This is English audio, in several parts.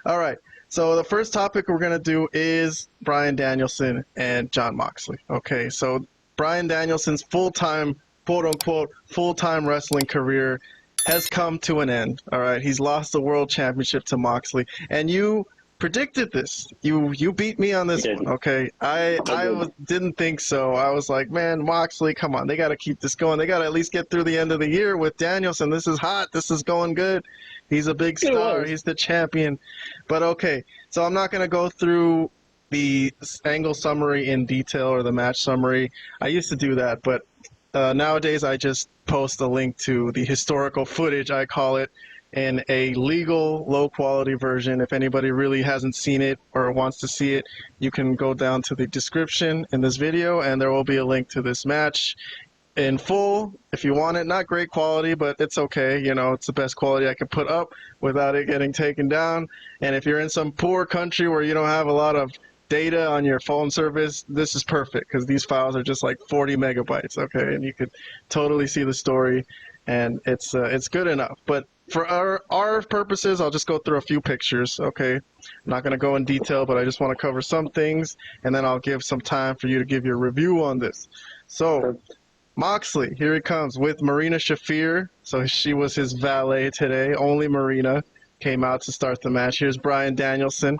All right. So the first topic we're going to do is Bryan Danielson and Jon Moxley. Okay. So Bryan Danielson's full-time, quote-unquote, full-time wrestling career has come to an end. All right. He's lost the world championship to Moxley. And you predicted this. You beat me on this one. Okay. I didn't think so. I was like, man, Moxley, come on. They got to keep this going. They got to at least get through the end of the year with Danielson. This is hot. This is going good. He's a big star. He's the champion. But okay. So I'm not going to go through the angle summary in detail or the match summary. I used to do that, but nowadays I just post a link to the historical footage, I call it, in a legal, low-quality version. If anybody really hasn't seen it or wants to see it, you can go down to the description in this video, and there will be a link to this match in full if you want it. Not great quality, but it's okay. You know, it's the best quality I can put up without it getting taken down. And if you're in some poor country where you don't have a lot of data on your phone service, this is perfect because these files are just like 40 megabytes, okay? And you could totally see the story, and it's good enough. But for our purposes, I'll just go through a few pictures, okay? I'm not going to go in detail, but I just want to cover some things, and then I'll give some time for you to give your review on this. So, Moxley, here he comes with Marina Shafir. So she was his valet today. Only Marina came out to start the match. Here's Bryan Danielson.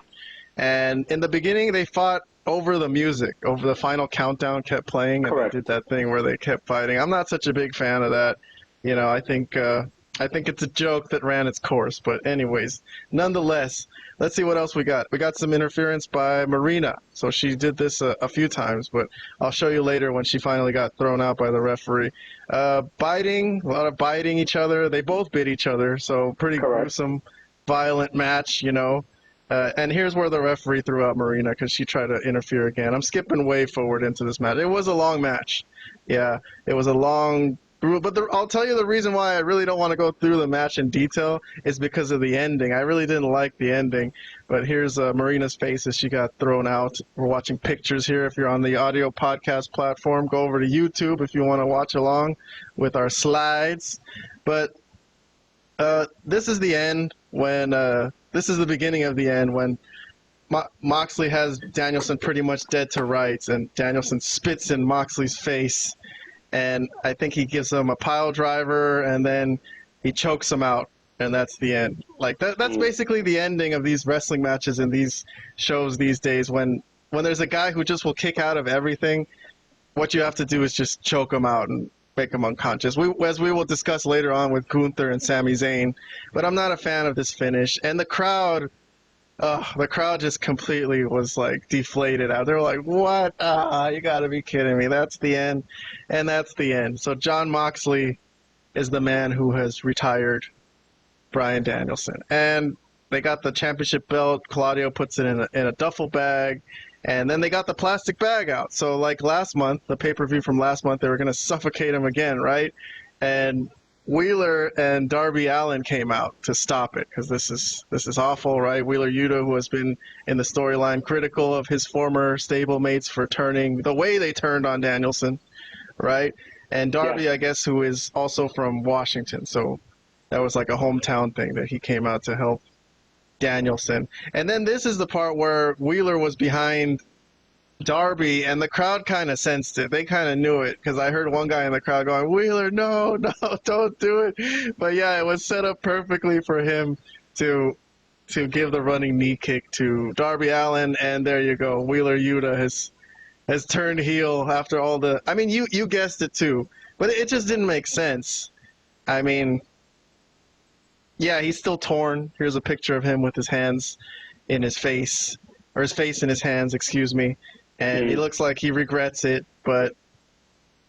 And in the beginning, they fought over the music, over the final countdown kept playing, and they did that thing where they kept fighting. I'm not such a big fan of that. You know, I think it's a joke that ran its course. But anyways, nonetheless, let's see what else we got. We got some interference by Marina. So she did this a few times, but I'll show you later when she finally got thrown out by the referee. Biting, a lot of biting each other. They both bit each other, so pretty gruesome, violent match, you know. And here's where the referee threw out Marina because she tried to interfere again. I'm skipping way forward into this match. It was a long match. Yeah, it was a long... But I'll tell you the reason why I really don't want to go through the match in detail is because of the ending. I really didn't like the ending. But here's Marina's face as she got thrown out. We're watching pictures here. If you're on the audio podcast platform, go over to YouTube if you want to watch along with our slides. But this is the end when... this is the beginning of the end when Moxley has Danielson pretty much dead to rights, and Danielson spits in Moxley's face. And I think he gives him a pile driver, and then he chokes him out, and that's the end. Like that's basically the ending of these wrestling matches in these shows these days. When there's a guy who just will kick out of everything, what you have to do is just choke him out and make him unconscious. As we will discuss later on with Gunther and Sami Zayn. But I'm not a fan of this finish. And the crowd just completely was like deflated out. They were like, what? You gotta be kidding me. That's the end. And that's the end. So Jon Moxley is the man who has retired Bryan Danielson. And they got the championship belt. Claudio puts it in a duffel bag. And then they got the plastic bag out. So like last month, the pay-per-view from last month, they were going to suffocate him again, right? And Wheeler and Darby Allin came out to stop it because this is awful, right? Wheeler Yuta, who has been in the storyline critical of his former stablemates for turning the way they turned on Danielson, right? And Darby, I guess, who is also from Washington. So that was like a hometown thing that he came out to help Danielson. And then this is the part where Wheeler was behind Darby, and the crowd kind of sensed it. They kind of knew it because I heard one guy in the crowd going, Wheeler, no, don't do it. But yeah, it was set up perfectly for him to give the running knee kick to Darby Allin, and there you go. Wheeler Yuta has turned heel after all the... I mean, you guessed it too, but it just didn't make sense. I mean... Yeah, he's still torn. Here's a picture of him with his hands in his face, or his face in his hands, excuse me. And he looks like he regrets it. But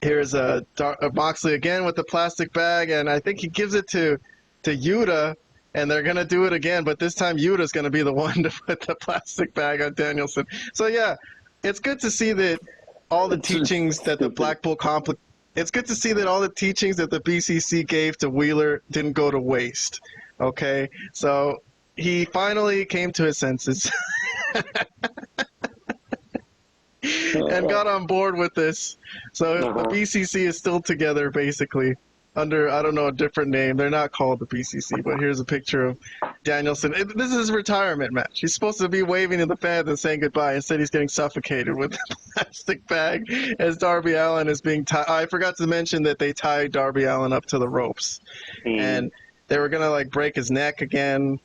here's a Moxley again with the plastic bag, and I think he gives it to Yuta, and they're going to do it again. But this time Yuta's going to be the one to put the plastic bag on Danielson. So yeah, it's good to see that all the teachings that the Blackpool Complex... It's good to see that all the teachings that the BCC gave to Wheeler didn't go to waste, okay? So he finally came to his senses and got on board with this. So the BCC is still together, basically, under, I don't know, a different name. They're not called the BCC, but here's a picture of Danielson. This is his retirement match. He's supposed to be waving to the fans and saying goodbye. Instead, he's getting suffocated with a plastic bag as Darby Allin is being tied. I forgot to mention that they tied Darby Allin up to the ropes. And they were going to, like, break his neck again,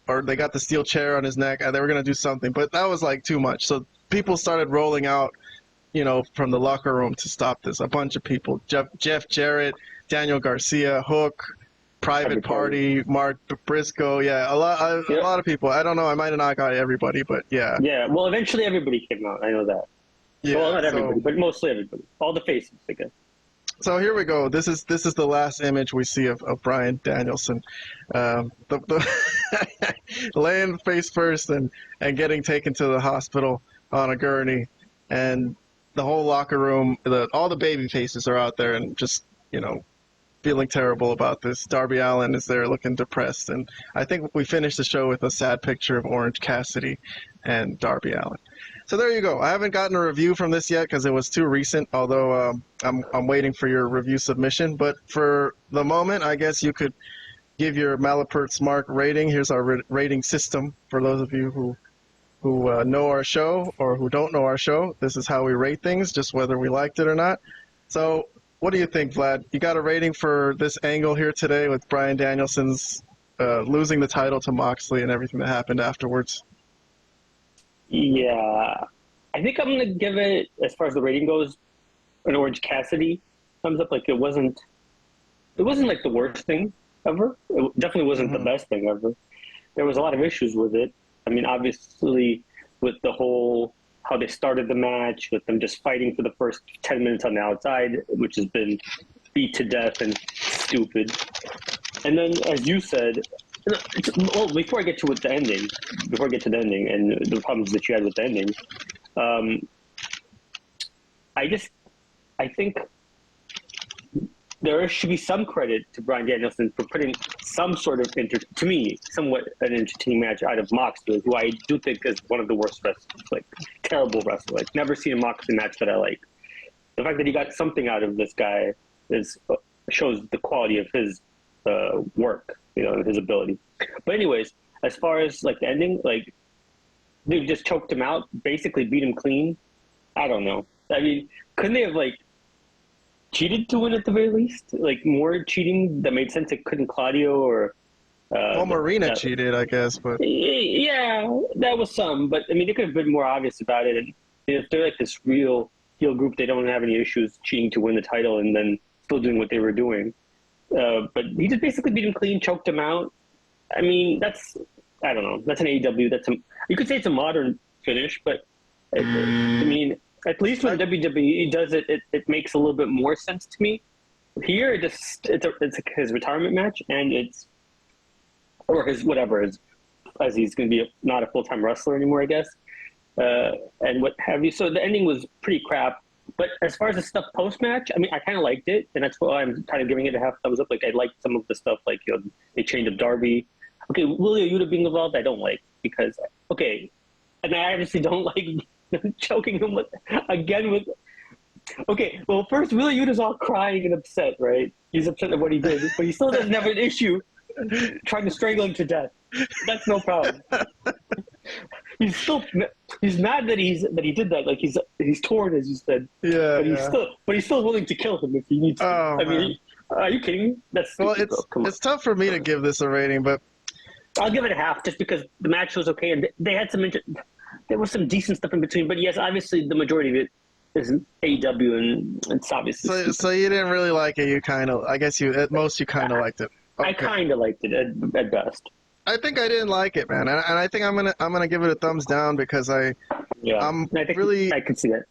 or they got the steel chair on his neck. They were going to do something, but that was, like, too much. So people started rolling out, you know, from the locker room to stop this. A bunch of people. Jeff Jarrett, Daniel Garcia, Hook, Private Party, Mark Briscoe, a lot of people. I don't know, I might have not got everybody, but yeah. Yeah, well, eventually everybody came out. I know that. Yeah, well, not everybody, but mostly everybody. All the faces, I guess. So here we go. This is the last image we see of Bryan Danielson, laying face first and getting taken to the hospital on a gurney, and the whole locker room, all the baby faces are out there and just, you know, feeling terrible about this. Darby Allin is there looking depressed, and I think we finished the show with a sad picture of OrangeCassidy and Darby Allin. So there you go. I haven't gotten a review from this yet because it was too recent, although I'm waiting for your review submission. But for the moment, I guess you could give your Malapert Smark rating. Here's our rating system for those of you who know our show or who don't know our show. This is how we rate things, just whether we liked it or not. So what do you think, Vlad? You got a rating for this angle here today with Bryan Danielson's losing the title to Moxley and everything that happened afterwards? Yeah. I think I'm going to give it, as far as the rating goes, an OrangeCassidy thumbs up. Like, it wasn't like the worst thing ever. It definitely wasn't the best thing ever. There was a lot of issues with it. I mean, obviously, with the whole how they started the match, with them just fighting for the first 10 minutes on the outside, which has been beat to death and stupid. And then, as you said, well, before I get to the ending and the problems that you had with the ending, I think there should be some credit to Bryan Danielson for putting some sort of, to me, somewhat an entertaining match out of Moxley, who I do think is one of the worst wrestlers, like terrible wrestler. Like, never seen a Moxley match that I like. The fact that he got something out of this guy shows the quality of his work, you know, and his ability. But anyways, as far as like the ending, like they just choked him out, basically beat him clean. I don't know. I mean, couldn't they have like cheated to win at the very least? Like, more cheating that made sense. It couldn't Claudio or Marina cheated, I guess, but yeah, that was some. But I mean, they could have been more obvious about it. And if they're like this real heel group, they don't have any issues cheating to win the title and then still doing what they were doing. But he just basically beat him clean, choked him out. I mean, I don't know. That's an AEW. You could say it's a modern finish, but I mean, at least when WWE does it, it makes a little bit more sense to me. Here, it's his retirement match, and or his whatever, as he's going to be not a full-time wrestler anymore, I guess, and what have you. So the ending was pretty crap. But as far as the stuff post-match, I mean, I kind of liked it, and that's why I'm kind of giving it a half thumbs up. Like, I liked some of the stuff, like, you know, they changed up Darby. Okay, Willie Yuta being involved, I don't like, because, okay, and I obviously don't like choking him again with... Okay, well, first, Willie Yuta's all crying and upset, right? He's upset at what he did, but he still doesn't have an issue trying to strangle him to death. That's no problem. He's mad that he did that. Like, he's torn, as you said. Yeah. But he's still willing to kill him if he needs to. Oh, I mean, are you kidding me? That's stupid, it's tough for me to give this a rating, but I'll give it a half just because the match was okay and they had there was some decent stuff in between. But yes, obviously the majority of it is AEW and it's obviously. So you didn't really like it. You kind of, I guess at most you kind of liked it. Okay. I kind of liked it at best. I think I didn't like it, man, and I think I'm gonna give it a thumbs down because I can see that.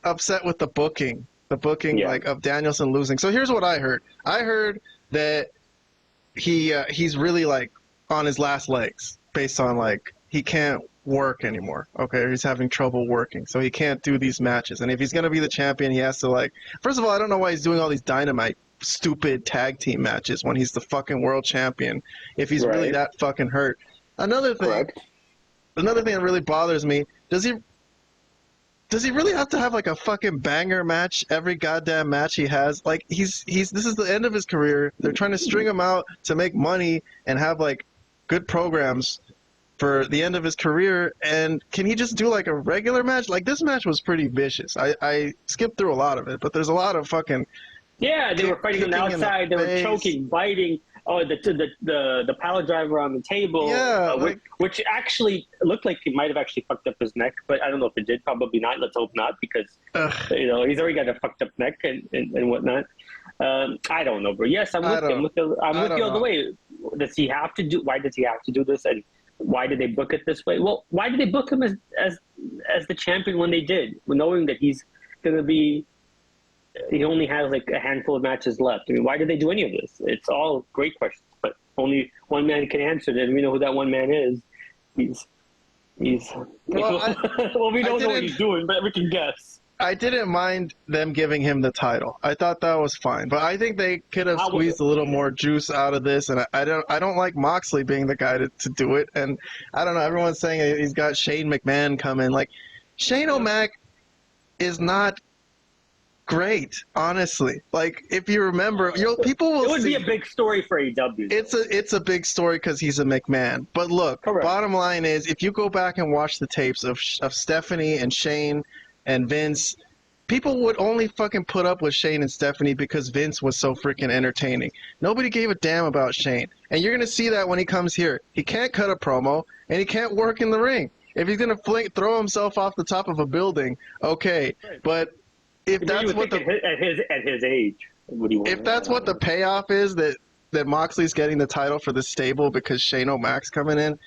Upset with the booking, like of Danielson losing. So here's what I heard. I heard that he's really like on his last legs, based on like he can't work anymore. Okay, he's having trouble working, so he can't do these matches. And if he's gonna be the champion, he has to like. First of all, I don't know why he's doing all these Dynamite stupid tag team matches when he's the fucking world champion if he's really that fucking hurt. Another thing that really bothers me, does he really have to have like a fucking banger match every goddamn match he has? Like this is the end of his career. They're trying to string him out to make money and have like good programs for the end of his career, and can he just do like a regular match? Like, this match was pretty vicious. I skipped through a lot of it, but there's a lot of fucking they were fighting on the outside. They were choking, biting. Oh, the power driver on the table. Yeah, which actually looked like it might have actually fucked up his neck, but I don't know if it did. Probably not. Let's hope not, because he's already got a fucked up neck and whatnot. I don't know, bro. Yes, I'm with you. I'm with you all the way. Does he have to do? Why does he have to do this? And why did they book it this way? Well, why did they book him as the champion when they did, knowing that he's going to be? He only has like a handful of matches left. I mean, why did they do any of this? It's all great questions, but only one man can answer it, and we know who that one man is. He's well, we don't know what he's doing, but we can guess. I didn't mind them giving him the title. I thought that was fine, but I think they could have squeezed a little more juice out of this. And I don't like Moxley being the guy to do it. And I don't know. Everyone's saying he's got Shane McMahon coming. Like, Shane O'Mac is not great, honestly. Like, if you remember, people will. It would be a big story for AEW. It's a big story because he's a McMahon. But look, correct. Bottom line is, if you go back and watch the tapes of Stephanie and Shane and Vince, people would only fucking put up with Shane and Stephanie because Vince was so freaking entertaining. Nobody gave a damn about Shane. And you're going to see that when he comes here. He can't cut a promo, and he can't work in the ring. If he's going to throw himself off the top of a building, okay. But if that's what at his age, if that's what the payoff is, that Moxley's getting the title for the stable because Shane O'Mac's coming in,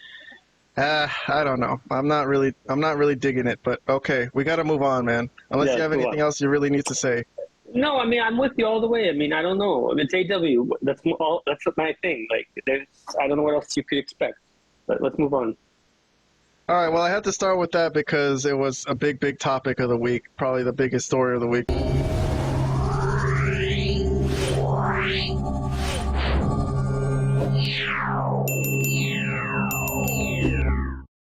I don't know. I'm not really digging it, but okay, we got to move on, man. Unless you have anything else you really need to say. No, I mean, I'm with you all the way. I mean, I don't know. I mean, it's AEW. That's my thing. Like, I don't know what else you could expect. But let's move on. All right, well, I have to start with that because it was a big topic of the week, probably the biggest story of the week.